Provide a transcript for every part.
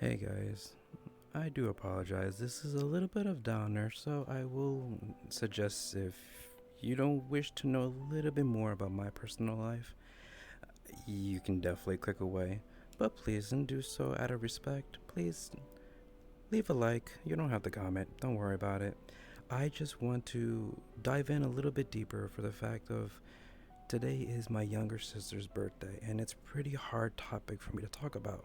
Hey guys, I do apologize. This is a little bit of downer, so I will suggest if you don't wish to know a little bit more about my personal life, you can definitely click away. But please, and do so out of respect. Please leave a like. You don't have to comment. Don't worry about it. I just want to dive in a little bit deeper for the fact of today is my younger sister's birthday, and it's a pretty hard topic for me to talk about.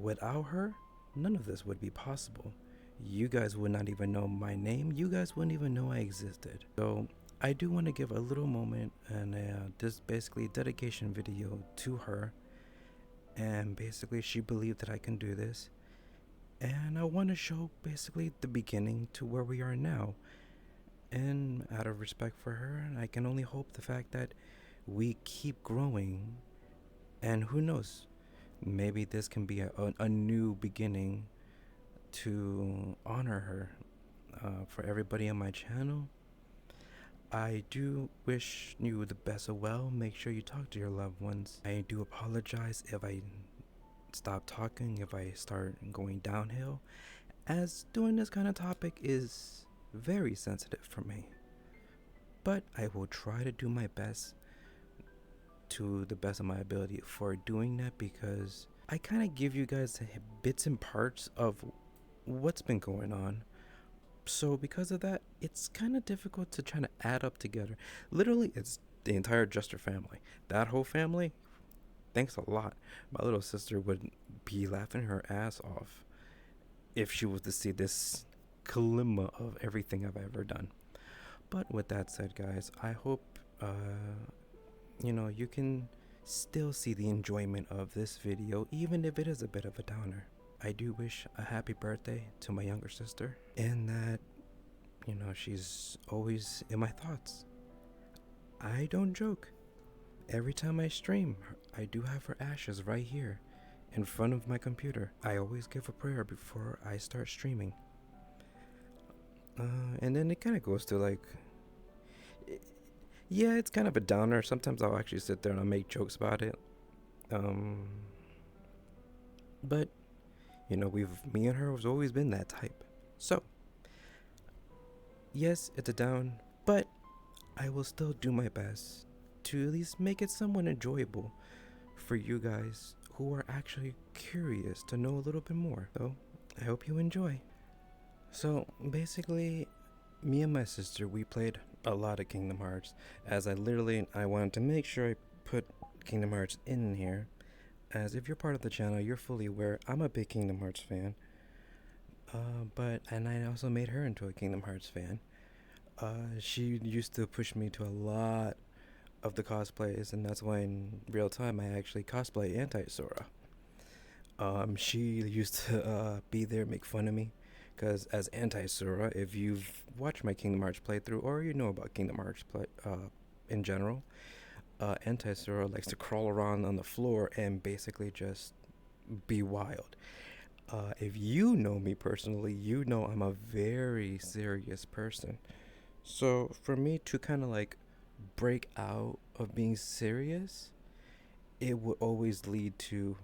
Without her, none of this would be possible. You guys would not even know my name. You guys wouldn't even know I existed. So I do want to give a little moment and this basically dedication video to her. And basically, she believed that I can do this. And I want to show basically the beginning to where we are now. And out of respect for her, I can only hope the fact that we keep growing. And who knows, maybe this can be a new beginning to honor her. For everybody on my channel, I do wish you the best of well. Make sure you talk to your loved ones. I do apologize if I stop talking, if I start going downhill, as doing this kind of topic is very sensitive for me. But I will try to do my best to the best of my ability for doing that, because I kind of give you guys bits and parts of what's been going on. So because of that, it's kind of difficult to try to add up together. Literally, it's the entire Jester family. That whole family, thanks a lot. My little sister would be laughing her ass off if she was to see this kalimba of everything I've ever done. But with that said, guys, I hope you can still see the enjoyment of this video, even if it is a bit of a downer. I do wish a happy birthday to my younger sister, and that, she's always in my thoughts. I don't joke. Every time I stream, I do have her ashes right here in front of my computer. I always give a prayer before I start streaming. And then it kind of goes to like, yeah, it's kind of a downer. Sometimes I'll actually sit there and I'll make jokes about it. But me and her has always been that type. So, yes, it's a down, but I will still do my best to at least make it somewhat enjoyable for you guys who are actually curious to know a little bit more. So, I hope you enjoy. So, basically, me and my sister, we played a lot of Kingdom Hearts, as I wanted to make sure I put Kingdom Hearts in here, as if you're part of the channel, you're fully aware I'm a big Kingdom Hearts fan. And I also made her into a Kingdom Hearts fan. She used to push me to a lot of the cosplays, and that's why in real time I actually cosplay Anti-Sora. She used to be there, make fun of me, because as Anti-Sora, if you've watched my Kingdom Hearts playthrough, or you know about Kingdom Hearts in general, Anti-Sora likes to crawl around on the floor and basically just be wild. If you know me personally, you know I'm a very serious person. So for me to kind of like break out of being serious, it would always lead to,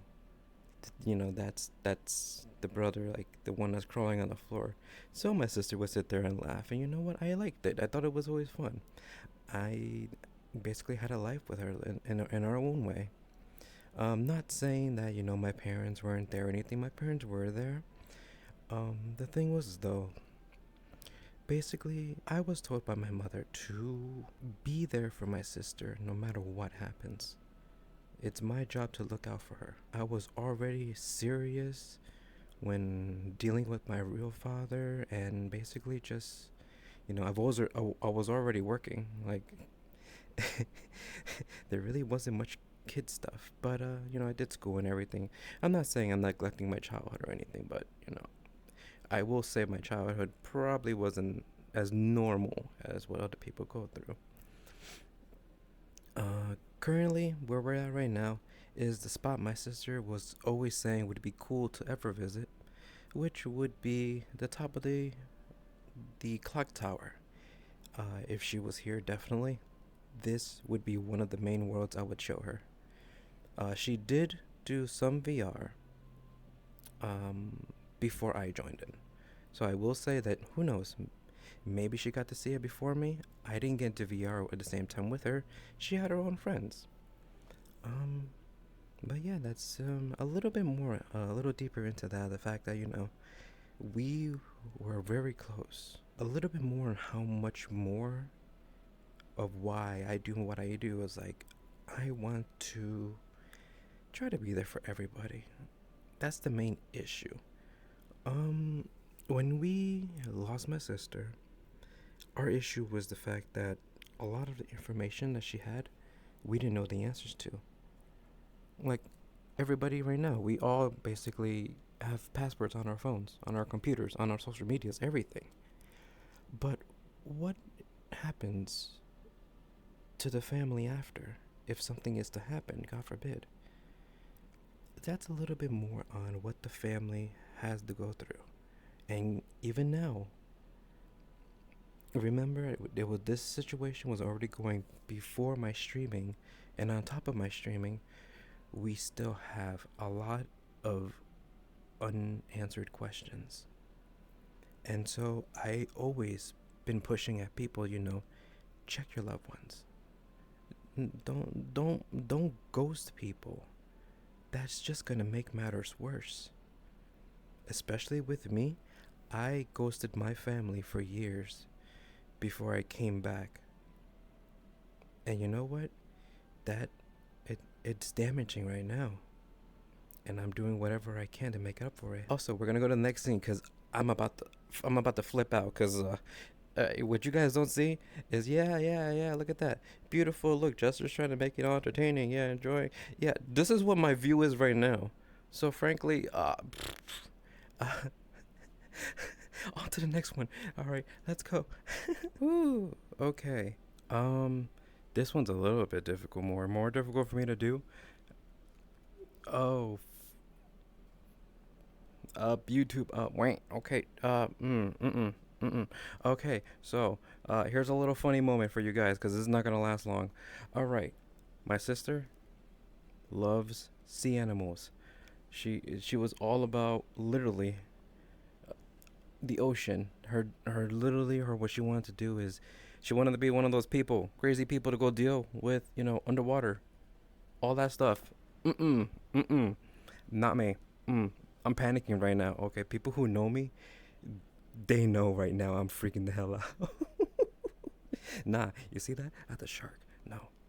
that's the brother, like the one that's crawling on the floor. So my sister would sit there and laugh, and you know what? I liked it. I thought it was always fun. I basically had a life with her in our own way. Not saying that my parents weren't there or anything. My parents were there. The thing was though, basically I was told by my mother to be there for my sister no matter what happens. It's my job to look out for her. I was already serious when dealing with my real father, and basically just, I was already working. Like, there really wasn't much kid stuff, but I did school and everything. I'm not saying I'm neglecting my childhood or anything, but I will say my childhood probably wasn't as normal as what other people go through. Currently, where we're at right now is the spot my sister was always saying would be cool to ever visit, which would be the top of the clock tower. If she was here, definitely, this would be one of the main worlds I would show her. She did do some VR, um, before I joined in. So I will say that who knows, maybe she got to see it before me. I didn't get into VR at the same time with her. She had her own friends. Um, but yeah, that's a little bit more, a little deeper into that. The fact that we were very close. A little bit more on how much more of why I do what I do is like I want to try to be there for everybody. That's the main issue. Um, when we lost my sister, our issue was the fact that a lot of the information that she had, we didn't know the answers to. Like everybody right now, we all basically have passwords on our phones, on our computers, on our social medias, everything. But what happens to the family after if something is to happen, God forbid? That's a little bit more on what the family has to go through. And even now, remember, this situation was already going before my streaming, and on top of my streaming, we still have a lot of unanswered questions. And so I always been pushing at people, check your loved ones. Don't ghost people. That's just gonna make matters worse. Especially with me, I ghosted my family for years before I came back. And you know what? That it's damaging right now. And I'm doing whatever I can to make up for it. Also, we're gonna go to the next scene because I'm about to flip out because what you guys don't see is yeah. Look at that beautiful look. Jester's trying to make it all entertaining. Yeah, enjoying. Yeah, this is what my view is right now. So frankly, on to the next one. All right, let's go. Ooh, okay. Um, this one's a little bit difficult, more difficult for me to do. Oh, YouTube. Wait. Okay. Okay. So, here's a little funny moment for you guys, cause this is not gonna last long. All right. My sister loves sea animals. She was all about literally the ocean. Her literally her what she wanted to do is she wanted to be one of those people, crazy people to go deal with, underwater, all that stuff. Mm mm. Not me. I'm panicking right now. Okay, people who know me, they know right now I'm freaking the hell out. Nah, you see that? At the shark.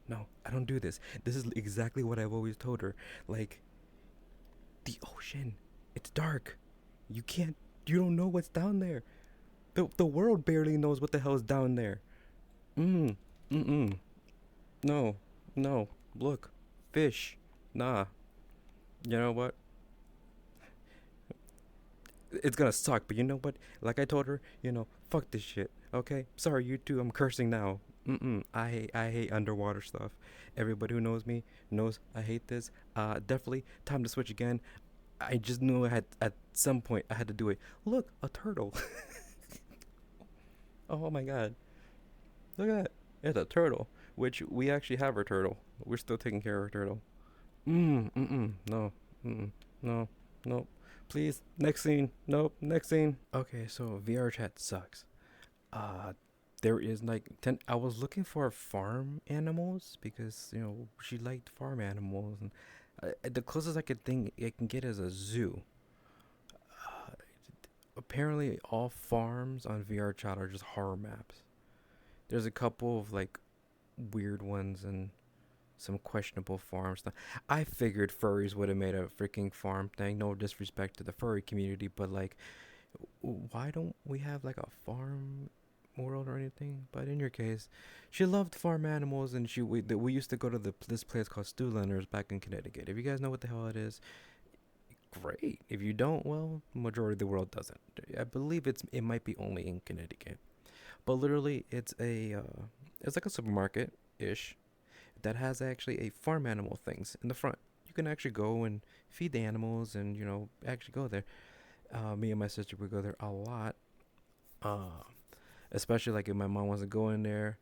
No, I don't do this. This is exactly what I've always told her. Like, the ocean, it's dark. You can't, you don't know what's down there. The world barely knows what the hell is down there. Mm, mm. No, no. Look, fish. Nah. You know what? It's gonna suck, but you know what? Like I told her, fuck this shit. Okay, sorry, you too. I'm cursing now. I hate underwater stuff. Everybody who knows me knows I hate this. Definitely time to switch again. I just knew I had at some point I had to do it. Look, a turtle. Oh my god, look at that. It's a turtle, which we actually have our turtle. We're still taking care of our turtle. No, no, nope. Please, next scene. Nope, next scene. Okay, so VR chat sucks. Uh, there is like I was looking for farm animals because she liked farm animals, and the closest I could think I can get is a zoo. Uh, Apparently, all farms on VR chat are just horror maps. There's a couple of like weird ones and some questionable farm stuff. I figured furries would have made a freaking farm thing. No disrespect to the furry community, but like, why don't we have like a farm world or anything? But in your case, she loved farm animals, and we used to go to this place called Stewlanders back in Connecticut. If you guys know what the hell it is, great. If you don't, well, majority of the world doesn't. I believe it might be only in Connecticut, but literally, it's like a supermarket ish that has actually a farm animal things in the front. You can actually go and feed the animals and actually go there. Me and my sister would go there a lot. Uh, Especially like if my mom wasn't going there,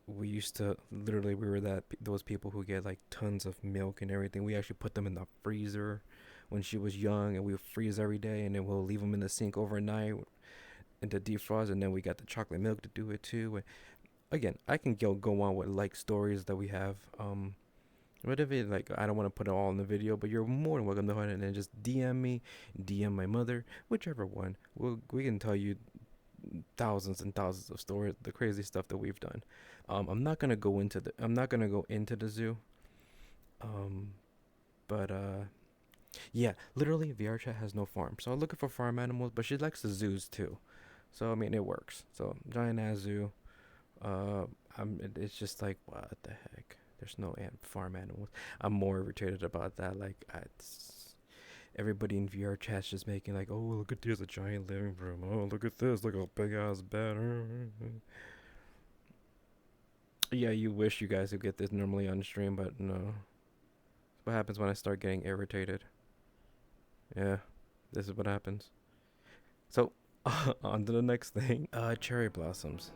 we used to we were those people who get like tons of milk and everything. We actually put them in the freezer. when she was young, and we would freeze every day, and then we'll leave them in the sink overnight into defrost, and then we got the chocolate milk to do it too. And again, I can go on with like stories that we have. What if it like I don't want to put it all in the video, but you're more than welcome to go ahead and just DM me, DM my mother, whichever one. We can tell you thousands and thousands of stories, the crazy stuff that we've done. I'm not gonna go into the zoo. Um, but yeah, literally VR chat has no farm, so I'm looking for farm animals, but she likes the zoos too. So I mean, it works. So giant ass zoo. Uh, it's just like what the heck. There's no farm animals. I'm more irritated about that. Like, everybody in VR chat's just making like, oh, look at this, a giant living room. Oh, look at this, look a big ass bed. Yeah, you wish you guys could get this normally on stream, but no. What happens when I start getting irritated? Yeah, this is what happens. So, on to the next thing. Cherry blossoms.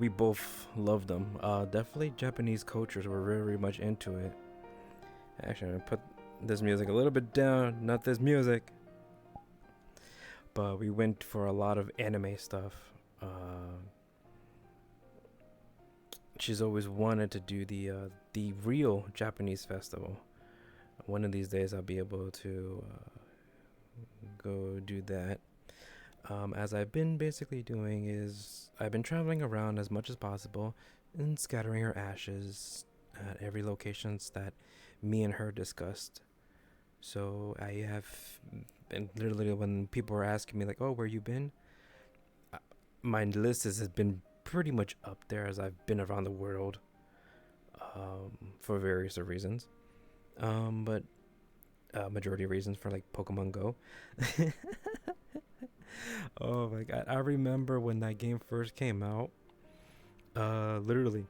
We both loved them. Definitely Japanese cultures were very much into it. Actually, I'm gonna put this music a little bit down, not this music. But we went for a lot of anime stuff. She's always wanted to do the real Japanese festival. One of these days, I'll be able to go do that. As I've been basically doing is I've been traveling around as much as possible and scattering her ashes at every locations that me and her discussed. So I have been literally when people are asking me like, "Oh, where you been?" My list has been pretty much up there as I've been around the world for various reasons. But majority of reasons for like Pokemon Go. Oh my god, I remember when that game first came out. Literally,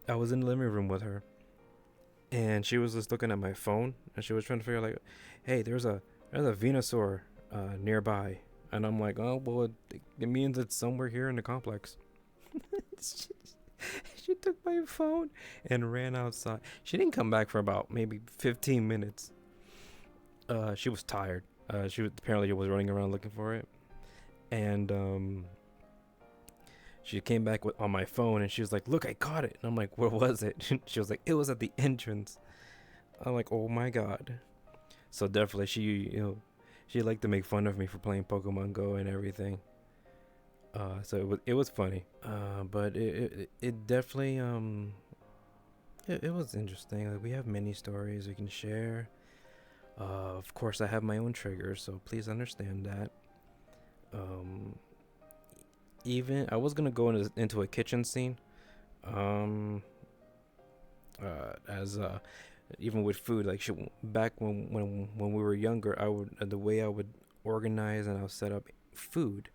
I was in the living room with her, and she was just looking at my phone, and she was trying to figure out like, hey, there's a Venusaur nearby, and I'm like, oh well, it means it's somewhere here in the complex. She took my phone and ran outside. She didn't come back for about maybe 15 minutes. She was tired. She was, apparently was running around looking for it, and she came back on my phone and she was like, "Look, I caught it." And I'm like, "Where was it?" She was like, "It was at the entrance." I'm like, "Oh my god!" So definitely, she liked to make fun of me for playing Pokemon Go and everything. So it was funny. But it definitely it was interesting. Like we have many stories we can share. Of course, I have my own triggers, so please understand that. Um, Even I was gonna go into a kitchen scene. Um, as Even with food, like back when we were younger, I would the way I would organize and I'll set up food.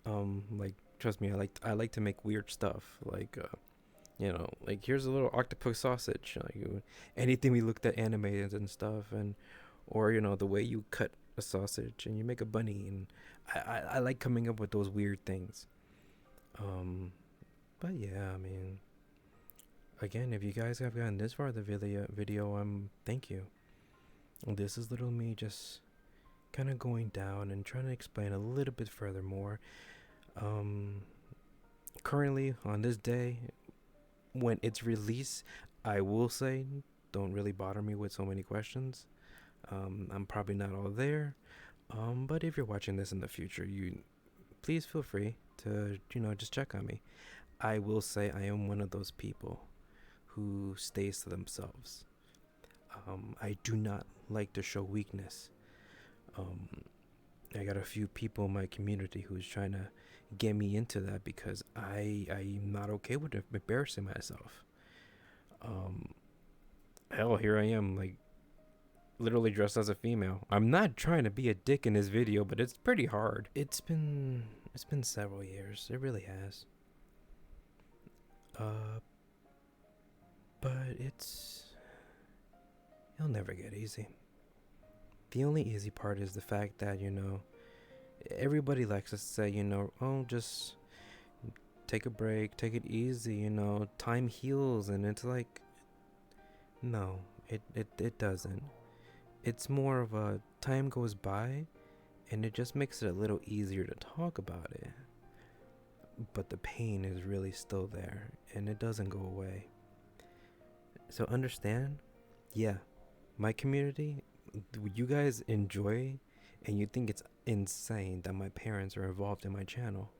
Like trust me, I like to make weird stuff. Like like here's a little octopus sausage. Like anything we looked at animated and stuff, and or the way you cut a sausage and you make a bunny, and I like coming up with those weird things. Um, but yeah, I mean, again, if you guys have gotten this far the video, thank you. This is little me just kind of going down and trying to explain a little bit further more. Um, Currently on this day, when it's released, I will say, don't really bother me with so many questions. I'm probably not all there. But if you're watching this in the future, you please feel free to just check on me. I will say I am one of those people who stays to themselves. I do not like to show weakness. Um, I got a few people in my community who's trying to get me into that because I'm not okay with embarrassing myself. Um, Hell, here I am, like literally dressed as a female. I'm not trying to be a dick in this video, but it's pretty hard. It's been several years. It really has. Uh, but it'll never get easy. The only easy part is the fact that everybody likes to say oh just take a break, take it easy, time heals, and it's like no, it doesn't. It's more of a time goes by and it just makes it a little easier to talk about it. But the pain is really still there and it doesn't go away. So understand, yeah, my community, you guys enjoy and you think it's insane that my parents are involved in my channel.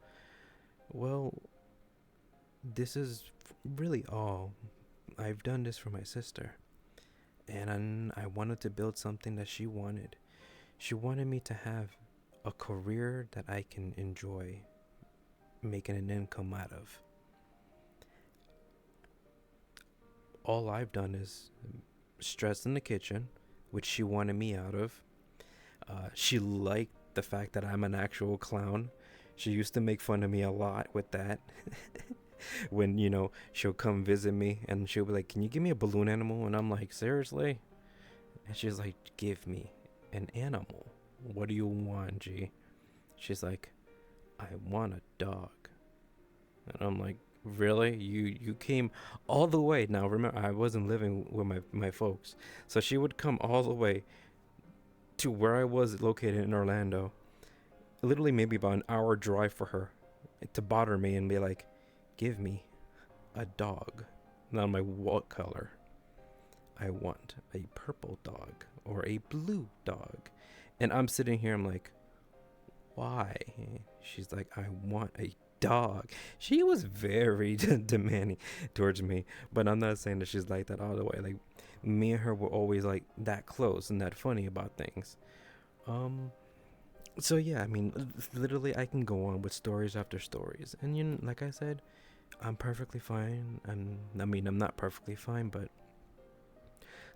Well, this is really all. I've done this for my sister. And I wanted to build something that she wanted. She wanted me to have a career that I can enjoy making an income out of. All I've done is stress in the kitchen, which she wanted me out of. She liked the fact that I'm an actual clown. She used to make fun of me a lot with that. When, she'll come visit me and she'll be like, "Can you give me a balloon animal?" And I'm like, "Seriously?" And she's like, "Give me an animal. What do you want, G?" She's like, "I want a dog." And I'm like, "Really? You came all the way." Now remember, I wasn't living with my folks. So she would come all the way to where I was located in Orlando. Literally maybe about an hour drive for her to bother me and be like, "Give me a dog." Now I'm like, "What color?" "I want a purple dog or a blue dog." And I'm sitting here, I'm like, "Why?" She's like, "I want a dog." She was very demanding towards me, but I'm not saying that she's like that all the way. Like, me and her were always like that close and that funny about things. Um, so yeah, I mean, literally, I can go on with stories after stories, and like I said, I'm perfectly fine. I'm not perfectly fine, but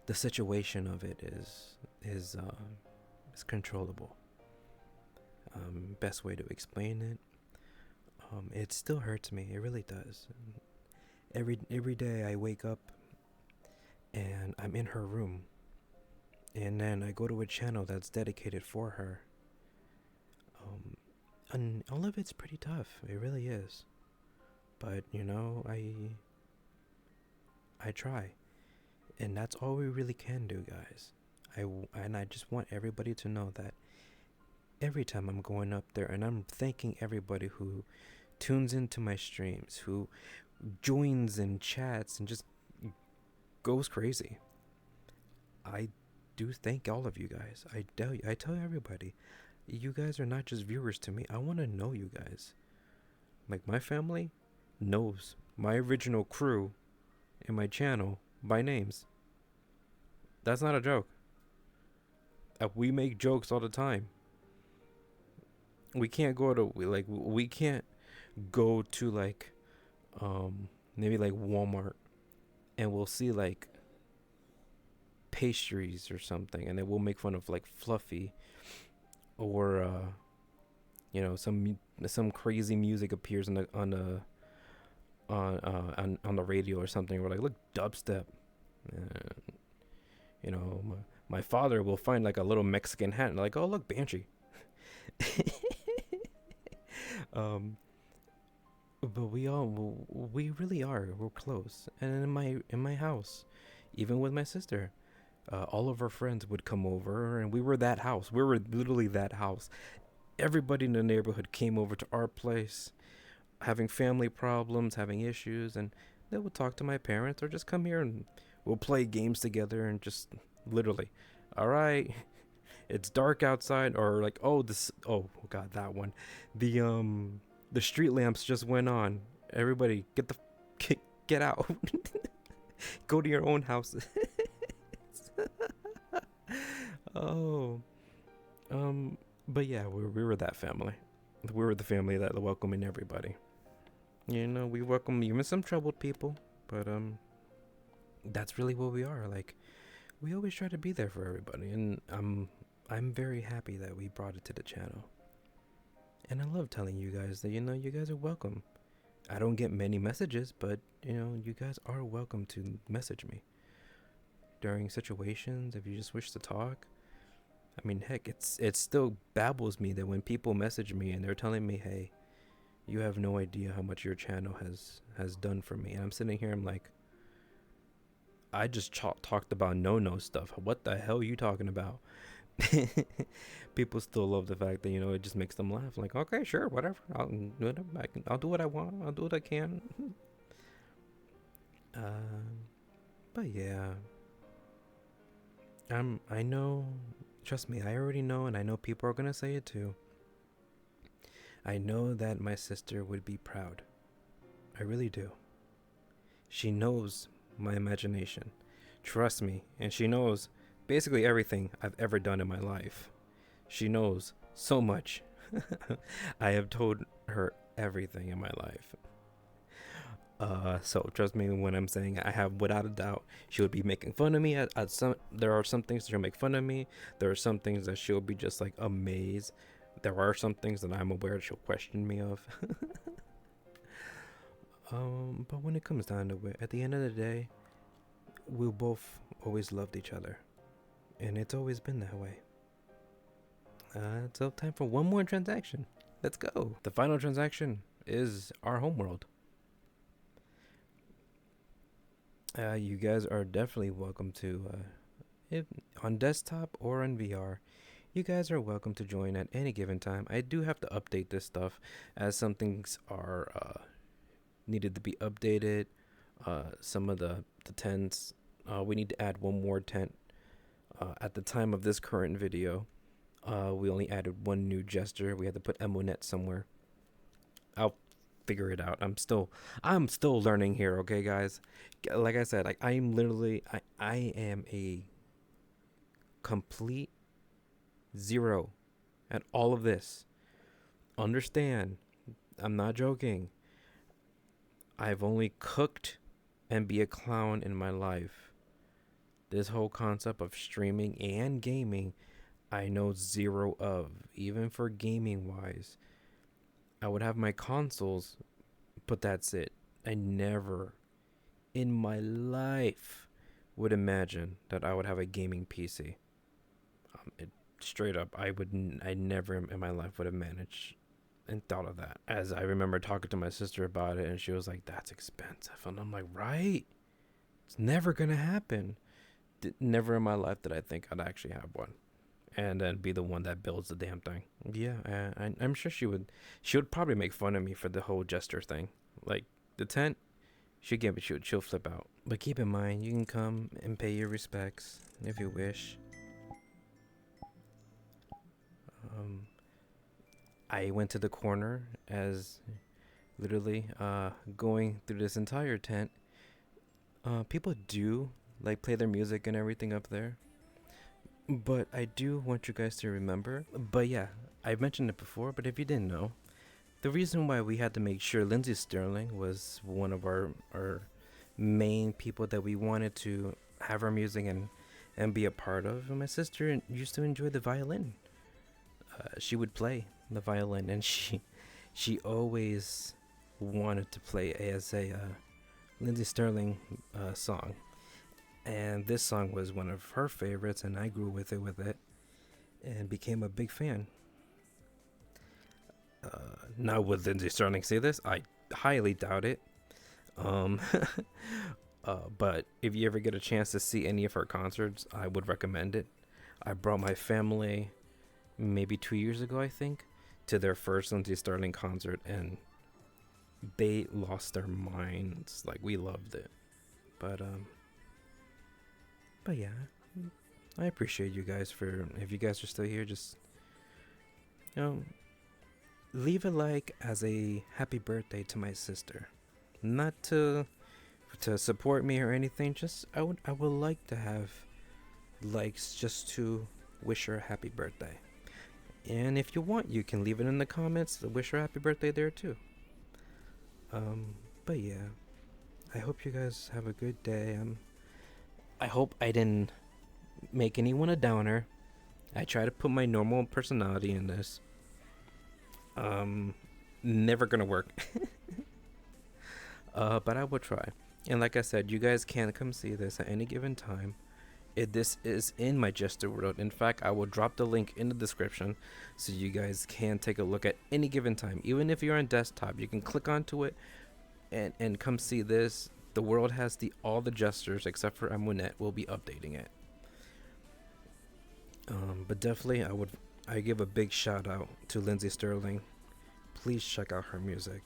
the situation of it is controllable. Best way to explain it. It still hurts me. It really does. Every day I wake up and I'm in her room, and then I go to a channel that's dedicated for her. And all of it's pretty tough. It really is. But I try, and that's all we really can do, guys. I just want everybody to know that every time I'm going up there, and I'm thanking everybody who tunes into my streams, who joins and chats and just goes crazy. I do thank all of you guys. I tell everybody, you guys are not just viewers to me. I want to know you guys. Like, my family knows my original crew in my channel by names. That's not a joke. We make jokes all the time. We can't go to we can't go to maybe like Walmart, and we'll see like pastries or something, and then we'll make fun of like Fluffy, or some crazy music appears on the radio or something. We're like, "Look, dubstep." And, my father will find like a little Mexican hat and like, "Oh, look, Banshee." um but we really are, we're close. And in my house, even with my sister, all of our friends would come over, and we were that house. We were literally that house. Everybody in the neighborhood came over to our place, having family problems, having issues, and they would talk to my parents or just come here and we'll play games together and just literally, "All right, it's dark outside," or like, oh god, that one. The street lamps just went on. Everybody get out. Go to your own house. Oh. But yeah, we were that family. We were the family that welcoming everybody. We welcome even some troubled people, but that's really what we are. Like, we always try to be there for everybody, and I'm very happy that we brought it to the channel. And I love telling you guys that you guys are welcome. I don't get many messages, but you guys are welcome to message me during situations if you just wish to talk. I mean, heck, it still babbles me that when people message me and they're telling me, "Hey, you have no idea how much your channel has done for me." And I'm sitting here, I'm like, I just talked about no stuff. What the hell are you talking about? People still love the fact that it just makes them laugh. Like, okay, sure, whatever. I'll do what I want. I'll do what I can. But yeah, I know. Trust me, I already know, and I know people are gonna say it too. I know that my sister would be proud. I really do. She knows my imagination. Trust me, and she knows basically everything I've ever done in my life. She knows so much. I have told her everything in my life. So trust me when I'm saying I have without a doubt she would be making fun of me at some. There are some things she'll make fun of me. There are some things that she'll be just like amazed. There are some things that I'm aware she'll question me of. But when it comes down to it, at the end of the day, we both always loved each other, and it's always been that way. So time for one more transaction. Let's go. The final transaction is our homeworld. You guys are definitely welcome to, if on desktop or on VR, you guys are welcome to join at any given time. I do have to update this stuff as some things are needed to be updated. Some of the tents, we need to add one more tent. At the time of this current video, we only added one new gesture. We had to put Emonet somewhere. I'll figure it out. I'm still learning here, okay guys? Like I said, like I am a complete zero at all of this. Understand, I'm not joking. I've only cooked and be a clown in my life. This whole concept of streaming and gaming, I know zero of, even for gaming wise. I would have my consoles, but that's it. I never in my life would imagine that I would have a gaming PC. Straight up, I never in my life would have managed and thought of that. As I remember talking to my sister about it, and she was like, "That's expensive," and I'm like, "Right? It's never gonna happen." Never in my life did I think I'd actually have one, and then be the one that builds the damn thing. Yeah, I'm sure she would probably make fun of me for the whole gesture thing. Like the tent, she'll flip out. But keep in mind, you can come and pay your respects if you wish. I went to the corner as literally going through this entire tent. People do like play their music and everything up there. But I do want you guys to remember. But yeah, I've mentioned it before, but if you didn't know, the reason why we had to make sure Lindsey Sterling was one of our main people that we wanted to have our music and be a part of. And my sister used to enjoy the violin. She would play the violin, and she always wanted to play as a Lindsey Sterling song. And this song was one of her favorites, and I grew with it, and became a big fan. Now, would Lindsey Sterling say this? I highly doubt it. But if you ever get a chance to see any of her concerts, I would recommend it. I brought my family maybe 2 years ago, I think, to their first Lindsey Sterling concert, and they lost their minds. Like, we loved it. But yeah, I appreciate you guys if you guys are still here, just, leave a like as a happy birthday to my sister. Not to support me or anything, just I would like to have likes just to wish her a happy birthday. And if you want, you can leave it in the comments to wish her a happy birthday there too. But yeah, I hope you guys have a good day. I hope I didn't make anyone a downer. I try to put my normal personality in this. Never gonna work. But I will try. And like I said, you guys can come see this at any given time. This is in my Jester World. In fact, I will drop the link in the description so you guys can take a look at any given time. Even if you're on desktop, you can click onto it and come see this. The world has all the gestures except for Amunet. We'll be updating it. But definitely, I give a big shout out to Lindsay Sterling. Please check out her music.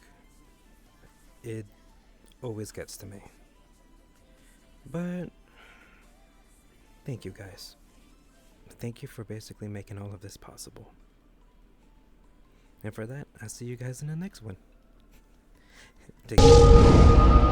It always gets to me. But thank you guys. Thank you for basically making all of this possible. And for that, I'll see you guys in the next one. Take care.